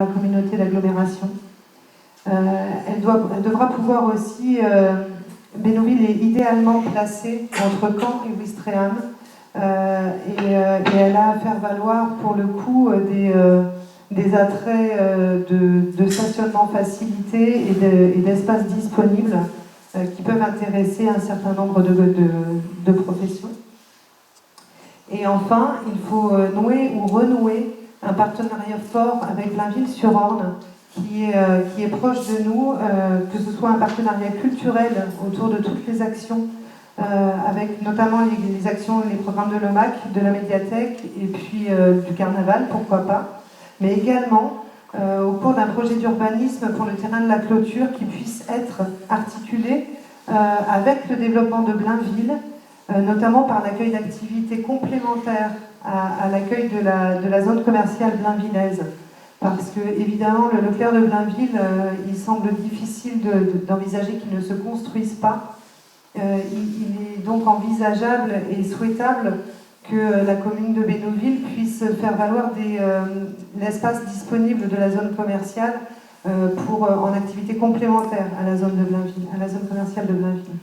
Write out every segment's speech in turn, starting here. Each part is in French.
la communauté d'agglomération. Elle devra pouvoir aussi, Bénouville est idéalement placée entre Caen et Ouistreham, et elle a à faire valoir pour le coup des attraits de stationnement facilité et d'espaces disponibles qui peuvent intéresser un certain nombre de professions. Et enfin, il faut nouer ou renouer un partenariat fort avec Blainville-sur-Orne qui est proche de nous, que ce soit un partenariat culturel autour de toutes les actions, avec notamment les actions, les programmes de l'OMAC, de la médiathèque et puis du carnaval, pourquoi pas, mais également au cours d'un projet d'urbanisme pour le terrain de la clôture qui puisse être articulé avec le développement de Blainville, notamment par l'accueil d'activités complémentaires à l'accueil de la zone commerciale blainvillaise. Parce que, évidemment, le Leclerc de Blainville, il semble difficile d'envisager qu'il ne se construise pas. Il est donc envisageable et souhaitable que la commune de Bénouville puisse faire valoir l'espace disponible de la zone commerciale en activité complémentaire à la zone de Blainville, à la zone commerciale de Blainville.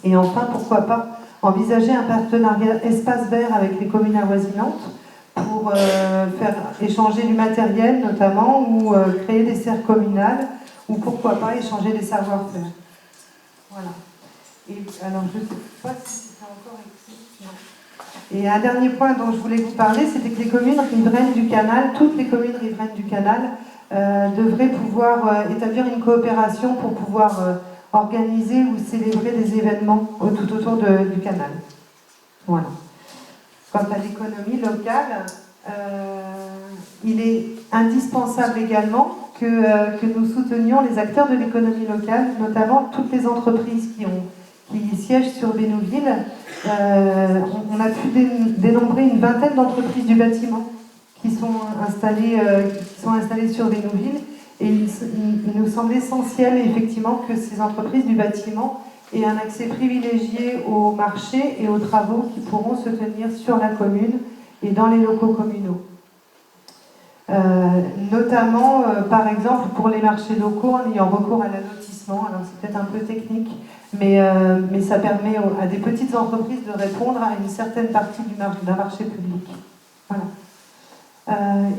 Et enfin, pourquoi pas envisager un partenariat espace vert avec les communes avoisinantes pour faire échanger du matériel notamment, ou créer des serres communales, ou pourquoi pas échanger des savoir-faire. Voilà. Et alors, je ne sais pas si c'était encore écrit. Non. Et un dernier point dont je voulais vous parler, c'était que les communes riveraines du canal, toutes les communes riveraines du canal, devraient pouvoir établir une coopération pour pouvoir organiser ou célébrer des événements tout autour du canal. Voilà. Quant à l'économie locale, il est indispensable également que nous soutenions les acteurs de l'économie locale, notamment toutes les entreprises qui siègent sur Bénouville. On a pu dénombrer une vingtaine d'entreprises du bâtiment qui sont installées sur Bénouville, et il nous semble essentiel effectivement que ces entreprises du bâtiment aient un accès privilégié aux marchés et aux travaux qui pourront se tenir sur la commune et dans les locaux communaux. Notamment, par exemple, pour les marchés locaux, en ayant recours à l'allotissement. Alors c'est peut-être un peu technique, mais ça permet à des petites entreprises de répondre à une certaine partie d'un marché public. Voilà.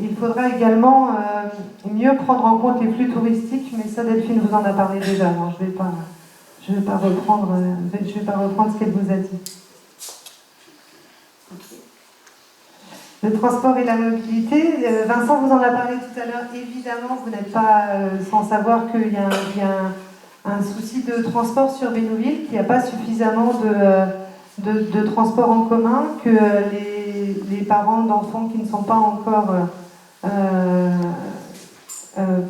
Il faudra également mieux prendre en compte les flux touristiques, mais ça, Delphine vous en a parlé déjà, alors je vais pas reprendre ce qu'elle vous a dit. Le transport et la mobilité, Vincent vous en a parlé tout à l'heure. Évidemment, vous n'êtes pas sans savoir qu'il y a un souci de transport sur Bénouville, qu'il n'y a pas suffisamment de transport en commun, que les parents d'enfants qui ne sont pas encore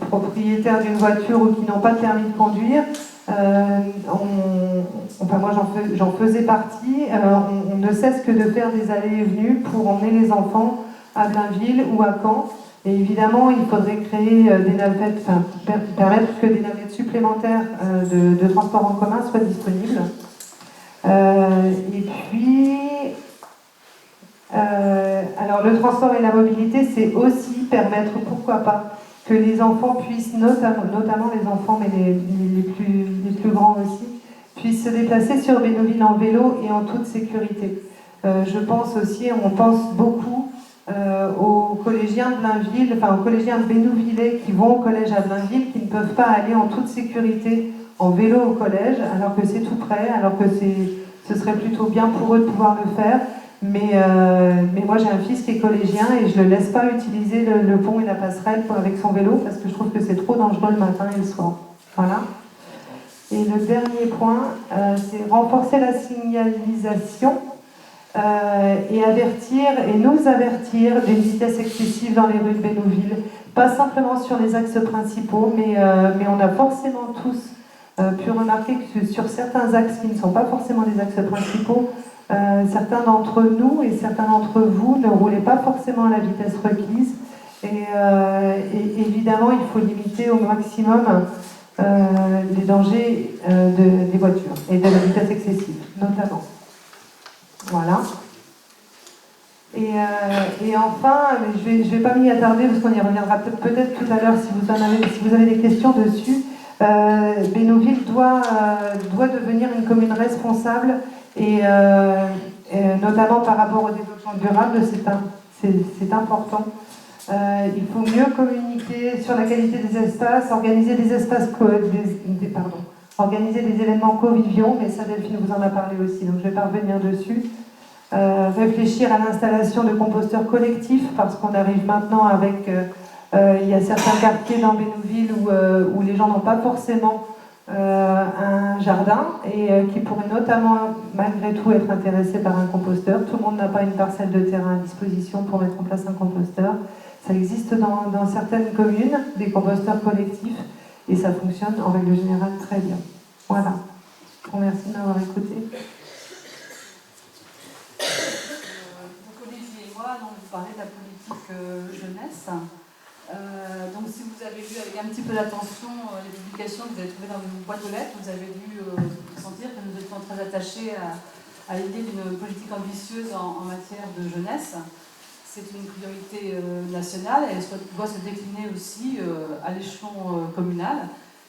propriétaires d'une voiture ou qui n'ont pas de permis de conduire, moi j'en faisais partie, on ne cesse que de faire des allées et venues pour emmener les enfants à Blainville ou à Caen. Et évidemment, il faudrait créer des navettes, permettre que des navettes supplémentaires de transport en commun soient disponibles. Et puis, alors le transport et la mobilité, c'est aussi permettre, pourquoi pas, que les enfants puissent, notamment les enfants, mais les plus grands aussi, puissent se déplacer sur Bénouville en vélo et en toute sécurité. Je pense aussi, on pense beaucoup aux collégiens de Blainville, aux collégiens de Bénouvillais qui vont au collège à Blainville, qui ne peuvent pas aller en toute sécurité en vélo au collège, alors que c'est tout près, alors que ce serait plutôt bien pour eux de pouvoir le faire. Mais moi j'ai un fils qui est collégien et je ne le laisse pas utiliser le pont et la passerelle avec son vélo parce que je trouve que c'est trop dangereux le matin et le soir. Voilà. Et le dernier point, c'est renforcer la signalisation et nous avertir d'une vitesse excessive dans les rues de Bénouville. Pas simplement sur les axes principaux, mais on a forcément tous pu remarquer que sur certains axes qui ne sont pas forcément les axes principaux, certains d'entre nous et certains d'entre vous ne roulaient pas forcément à la vitesse requise. Et évidemment, il faut limiter au maximum les dangers des voitures et de la vitesse excessive, notamment. Voilà. Et enfin, je vais pas m'y attarder parce qu'on y reviendra peut-être tout à l'heure si vous avez des questions dessus. Bénouville doit devenir une commune responsable et notamment par rapport au développement durable, c'est important. Il faut mieux communiquer sur la qualité des espaces, organiser des organiser des événements conviviaux, mais ça Delphine vous en a parlé aussi, donc je ne vais pas revenir dessus. Réfléchir à l'installation de composteurs collectifs, parce qu'on arrive maintenant avec... il y a certains quartiers dans Bénouville où les gens n'ont pas forcément un jardin et qui pourraient notamment, malgré tout, être intéressés par un composteur. Tout le monde n'a pas une parcelle de terrain à disposition pour mettre en place un composteur. Ça existe dans certaines communes, des composteurs collectifs, et ça fonctionne en règle générale très bien. Voilà. Je vous remercie de m'avoir écouté. Olivier et moi, vous parlez de la politique jeunesse. Donc si vous avez lu avec un petit peu d'attention les publications que vous avez trouvées dans vos boîtes aux lettres, vous avez dû sentir que nous étions très attachés à l'idée d'une politique ambitieuse en matière de jeunesse. C'est une priorité nationale et elle doit se décliner aussi à l'échelon communal.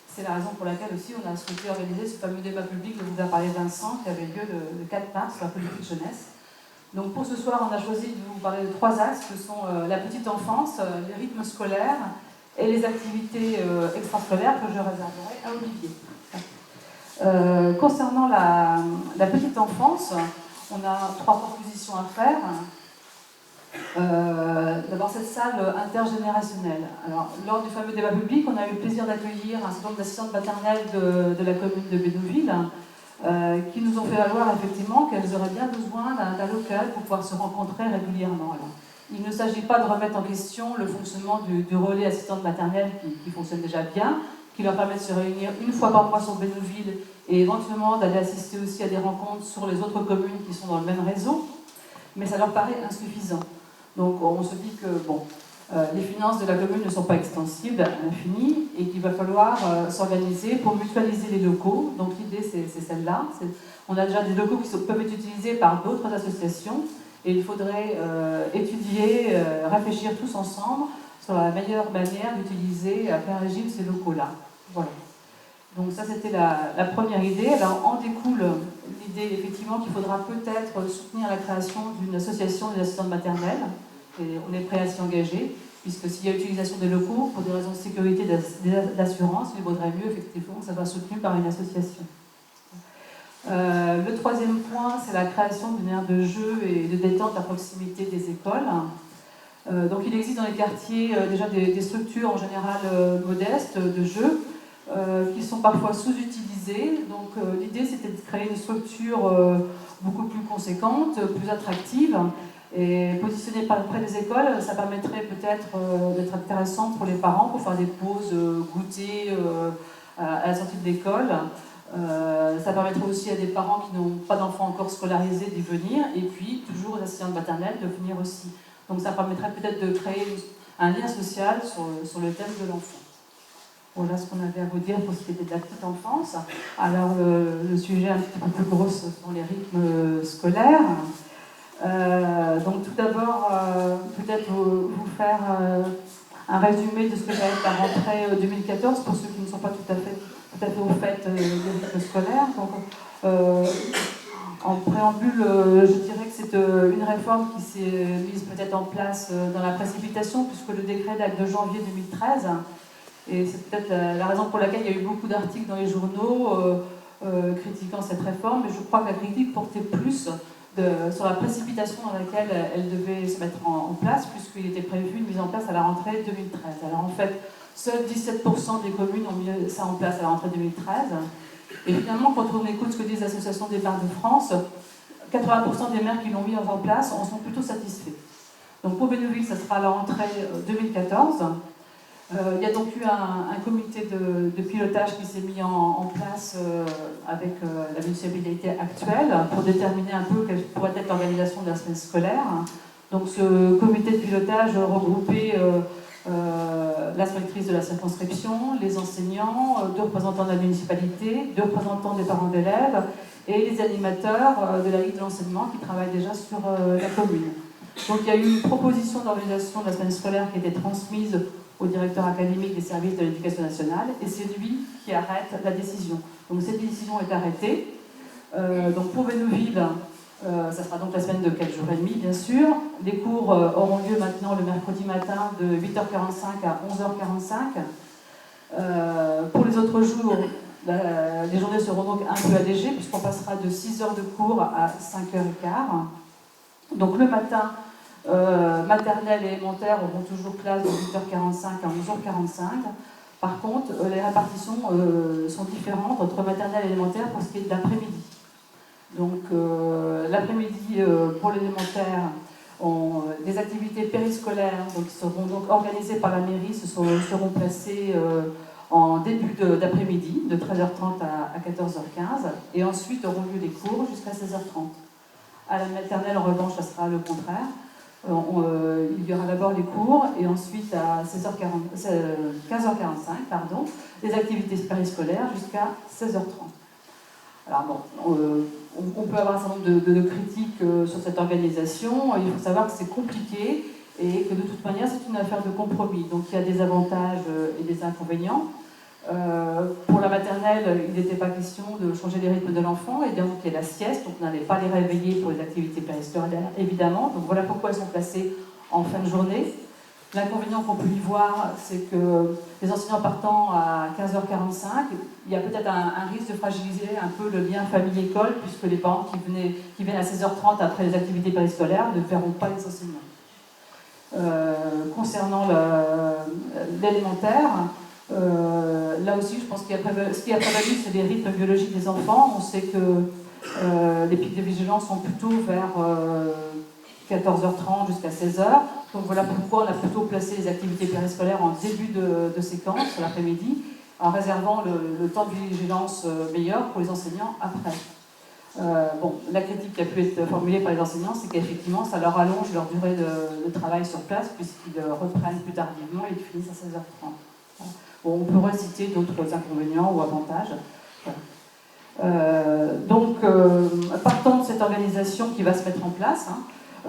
C'est la raison pour laquelle aussi on a souhaité organiser ce fameux débat public dont vous a parlé Vincent, qui avait lieu le 4 mars sur la politique jeunesse. Donc pour ce soir, on a choisi de vous parler de 3 axes que sont la petite enfance, les rythmes scolaires et les activités extrascolaires que je réserverai à Olivier. Concernant la petite enfance, on a 3 propositions à faire. D'abord cette salle intergénérationnelle. Alors, lors du fameux débat public, on a eu le plaisir d'accueillir un certain nombre d'assistantes maternelles de la commune de Bénouville qui nous ont fait valoir effectivement qu'elles auraient bien besoin d'un local pour pouvoir se rencontrer régulièrement. Alors, il ne s'agit pas de remettre en question le fonctionnement du relais assistante maternelle qui fonctionne déjà bien, qui leur permet de se réunir une fois par mois sur Bénouville et éventuellement d'aller assister aussi à des rencontres sur les autres communes qui sont dans le même réseau, mais ça leur paraît insuffisant. Donc on se dit que les finances de la commune ne sont pas extensibles à l'infini et qu'il va falloir s'organiser pour mutualiser les locaux. Donc l'idée c'est celle-là. On a déjà des locaux qui peuvent être utilisés par d'autres associations et il faudrait étudier, réfléchir tous ensemble sur la meilleure manière d'utiliser à plein régime ces locaux-là. Voilà. Donc ça c'était la première idée. Alors en découle l'idée effectivement qu'il faudra peut-être soutenir la création d'une association des assistantes maternelles. Et on est prêt à s'y engager, puisque s'il y a utilisation des locaux, pour des raisons de sécurité d'assurance, il vaudrait mieux effectivement que ça soit soutenu par une association. Le troisième point, c'est la création d'une aire de jeu et de détente à proximité des écoles. Donc il existe dans les quartiers déjà des structures en général modestes de jeux, qui sont parfois sous-utilisées. Donc l'idée c'était de créer une structure beaucoup plus conséquente, plus attractive, et positionnée près des écoles, ça permettrait peut-être d'être intéressant pour les parents pour faire des pauses goûter à la sortie de l'école. Ça permettrait aussi à des parents qui n'ont pas d'enfants encore scolarisés d'y venir, et puis toujours aux assistantes maternelles de venir aussi. Donc ça permettrait peut-être de créer un lien social sur le thème de l'enfant. Voilà ce qu'on avait à vous dire pour ce qui était de la petite enfance. Alors le sujet un petit peu plus gros sont les rythmes scolaires. Donc tout d'abord, peut-être vous faire un résumé de ce que va être la rentrée 2014 pour ceux qui ne sont pas tout à fait au fait des rythmes scolaires. Donc, en préambule, je dirais que c'est une réforme qui s'est mise peut-être en place dans la précipitation, puisque le décret date de janvier 2013. Et c'est peut-être la raison pour laquelle il y a eu beaucoup d'articles dans les journaux critiquant cette réforme, mais je crois que la critique portait plus sur la précipitation dans laquelle elle devait se mettre en place, puisqu'il était prévu une mise en place à la rentrée 2013. Alors en fait, seuls 17% des communes ont mis ça en place à la rentrée 2013. Et finalement, quand on écoute ce que disent l'association des maires de France, 80% des maires qui l'ont mis en place en sont plutôt satisfaits. Donc pour Bénouville, ça sera à la rentrée 2014. Il y a donc eu un comité de pilotage qui s'est mis en place avec la municipalité actuelle pour déterminer un peu quelle pourrait être l'organisation de la semaine scolaire. Donc ce comité de pilotage regroupait l'inspectrice de la circonscription, les enseignants, 2 représentants de la municipalité, 2 représentants des parents d'élèves et les animateurs de la Ligue de l'enseignement qui travaillent déjà sur la commune. Donc il y a eu une proposition d'organisation de la semaine scolaire qui a été transmise au directeur académique des services de l'éducation nationale, et c'est lui qui arrête la décision. Donc cette décision est arrêtée. Donc pour Bénouville, ça sera donc la semaine de 4 jours et demi, bien sûr. Les cours auront lieu maintenant le mercredi matin de 8h45 à 11h45. Pour les autres jours, les journées seront donc un peu allégées, puisqu'on passera de 6 heures de cours à 5h15. Donc le matin, maternelle et élémentaire auront toujours classe de 8h45 à 11h45. Par contre, les répartitions sont différentes entre maternelle et élémentaire pour ce qui est de l'après-midi. Donc l'après-midi, pour l'élémentaire, des activités périscolaires qui seront donc organisées par la mairie seront placées en début d'après-midi, de 13h30 à 14h15, et ensuite auront lieu des cours jusqu'à 16h30. À la maternelle, en revanche, ça sera le contraire. Il y aura d'abord les cours, et ensuite à 15h45, les activités périscolaires jusqu'à 16h30. Alors bon, on peut avoir un certain nombre de critiques sur cette organisation. Il faut savoir que c'est compliqué et que de toute manière c'est une affaire de compromis. Donc il y a des avantages et des inconvénients. Pour la maternelle, il n'était pas question de changer les rythmes de l'enfant, et donc il y a la sieste, donc on n'allait pas les réveiller pour les activités périscolaires évidemment. Donc voilà pourquoi elles sont placées en fin de journée. L'inconvénient qu'on peut y voir, c'est que les enseignants partant à 15h45, il y a peut-être un risque de fragiliser un peu le lien famille-école, puisque les parents qui viennent à 16h30 après les activités périscolaires ne verront pas les enseignants. Concernant l'élémentaire, là aussi, je pense ce qui a prévalu, c'est les rythmes biologiques des enfants. On sait que les pics de vigilance sont plutôt vers 14h30 jusqu'à 16h. Donc voilà pourquoi on a plutôt placé les activités périscolaires en début de séquence, l'après-midi, en réservant le temps de vigilance meilleur pour les enseignants après. La critique qui a pu être formulée par les enseignants, c'est qu'effectivement, ça leur allonge leur durée de travail sur place, puisqu'ils reprennent plus tardivement et ils finissent à 16h30. Bon, on peut reciter d'autres inconvénients ou avantages. Partant de cette organisation qui va se mettre en place,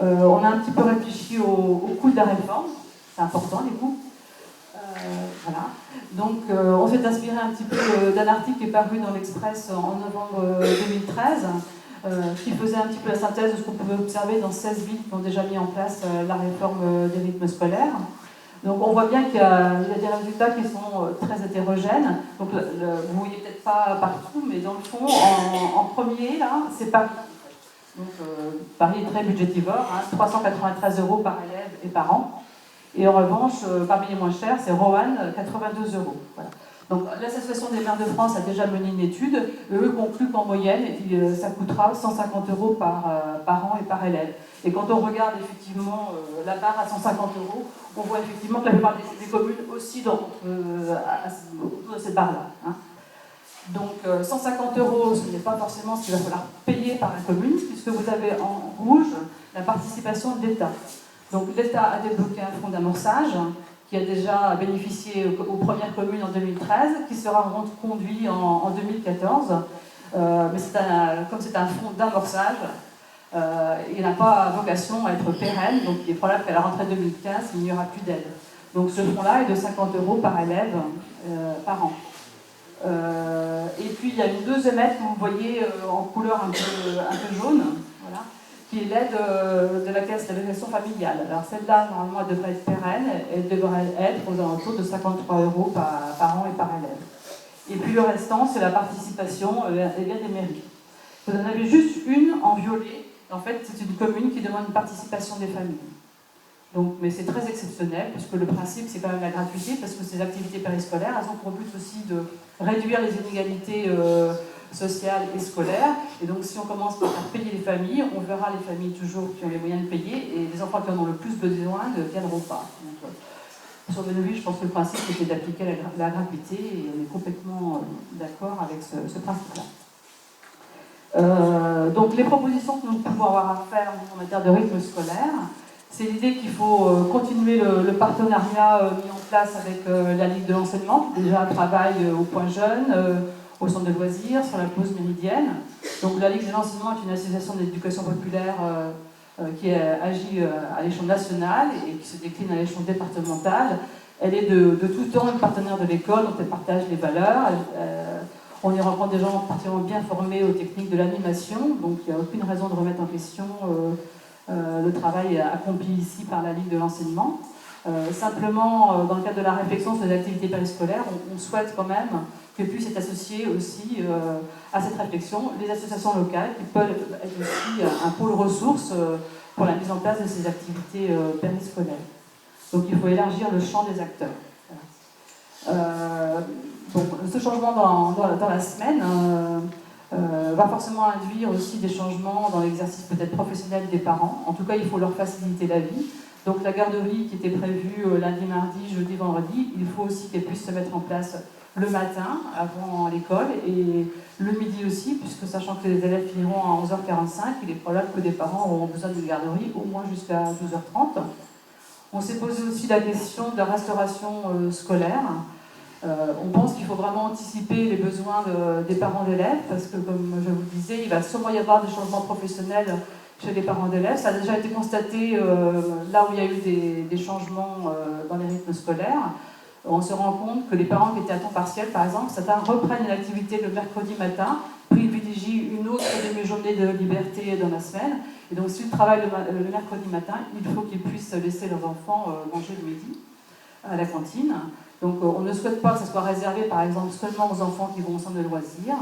on a un petit peu réfléchi au coût de la réforme. C'est important, les coûts. Voilà. Donc, on s'est inspiré un petit peu d'un article qui est paru dans l'Express en novembre 2013, qui faisait un petit peu la synthèse de ce qu'on pouvait observer dans 16 villes qui ont déjà mis en place la réforme des rythmes scolaires. Donc, on voit bien qu'il y a des résultats qui sont très hétérogènes. Donc, vous ne voyez peut-être pas partout, mais dans le fond, en premier, là, c'est Paris. Donc, Paris est très budgétivore, 393 € par élève et par an. Et en revanche, parmi les moins chers, c'est Roanne, 82 €. Voilà. Donc l'Association des maires de France a déjà mené une étude. Eux concluent qu'en moyenne, ça coûtera 150 € par an et par élève. Et quand on regarde effectivement la barre à 150 €, on voit effectivement que la plupart des communes aussi autour de cette barre-là. Donc 150 €, ce n'est pas forcément ce qu'il va falloir payer par la commune, puisque vous avez en rouge la participation de l'État. Donc l'État a débloqué un fonds d'amorçage qui a déjà bénéficié aux premières communes en 2013, qui sera reconduit en 2014. Mais comme c'est un fonds d'amorçage, il n'a pas vocation à être pérenne, donc il est probable qu'à la rentrée 2015, il n'y aura plus d'aide. Donc ce fonds-là est de 50 € par élève par an. Et puis il y a une deuxième aide que vous voyez en couleur un peu jaune, voilà, qui est l'aide de la caisse d'allocation familiale. Alors celle-là, normalement, elle devrait être pérenne, elle devrait être aux alentours de 53 € par an et par élève. Et puis le restant, c'est la participation des mairies. Vous en avez juste une en violet. En fait, c'est une commune qui demande une participation des familles. Donc, mais c'est très exceptionnel, puisque le principe, c'est quand même la gratuité, parce que ces activités périscolaires, elles ont pour but aussi de réduire les inégalités sociales et scolaires. Et donc, si on commence par faire payer les familles, on verra les familles toujours qui ont les moyens de payer, et les enfants qui en ont le plus besoin ne viendront pas. Donc, sur Bénouville, je pense que le principe, c'était d'appliquer la gratuité, et on est complètement d'accord avec ce principe-là. Donc, les propositions que nous pouvons avoir à faire en matière de rythme scolaire, c'est l'idée qu'il faut continuer le partenariat mis en place avec la Ligue de l'enseignement, qui déjà travaille au point jeune, au centre de loisirs, sur la pause méridienne. Donc la Ligue de l'enseignement est une association d'éducation populaire qui agit à l'échelon national et qui se décline à l'échelon départemental. Elle est de tout temps une partenaire de l'école, dont elle partage les valeurs. On y rencontre des gens particulièrement bien formés aux techniques de l'animation, donc il n'y a aucune raison de remettre en question le travail accompli ici par la Ligue de l'enseignement. Simplement, dans le cadre de la réflexion sur les activités périscolaires, on souhaite quand même que puissent être associées aussi à cette réflexion les associations locales qui peuvent être aussi un pôle ressources pour la mise en place de ces activités périscolaires. Donc il faut élargir le champ des acteurs. Donc, ce changement dans la semaine va forcément induire aussi des changements dans l'exercice peut-être professionnel des parents. En tout cas, il faut leur faciliter la vie. Donc la garderie qui était prévue lundi, mardi, jeudi, vendredi, il faut aussi qu'elle puisse se mettre en place le matin avant l'école et le midi aussi, puisque sachant que les élèves finiront à 11h45, il est probable que des parents auront besoin d'une garderie au moins jusqu'à 12h30. On s'est posé aussi la question de la restauration scolaire. On pense qu'il faut vraiment anticiper les besoins des parents d'élèves, parce que comme je vous le disais, il va sûrement y avoir des changements professionnels chez les parents d'élèves. Ça a déjà été constaté là où il y a eu des changements dans les rythmes scolaires. On se rend compte que les parents qui étaient à temps partiel, par exemple, certains reprennent l'activité le mercredi matin, privilégient une autre demi-journée de liberté dans la semaine. Et donc, s'ils travaillent le mercredi matin, il faut qu'ils puissent laisser leurs enfants manger le midi à la cantine. Donc, on ne souhaite pas que ça soit réservé, par exemple, seulement aux enfants qui vont au centre de loisirs.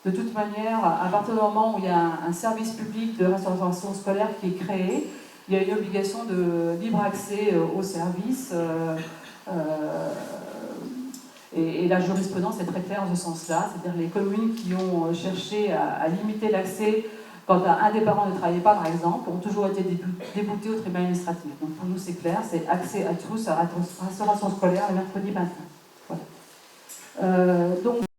De toute manière, à partir du moment où il y a un service public de restauration scolaire qui est créé, il y a une obligation de libre accès aux services. Et la jurisprudence est très claire en ce sens-là, c'est-à-dire les communes qui ont cherché à limiter l'accès quand un des parents ne travaillait pas, par exemple, ont toujours été déboutées au tribunal administratif. Donc pour nous, c'est clair, c'est accès à tous à la restauration scolaire le mercredi matin. Voilà. Donc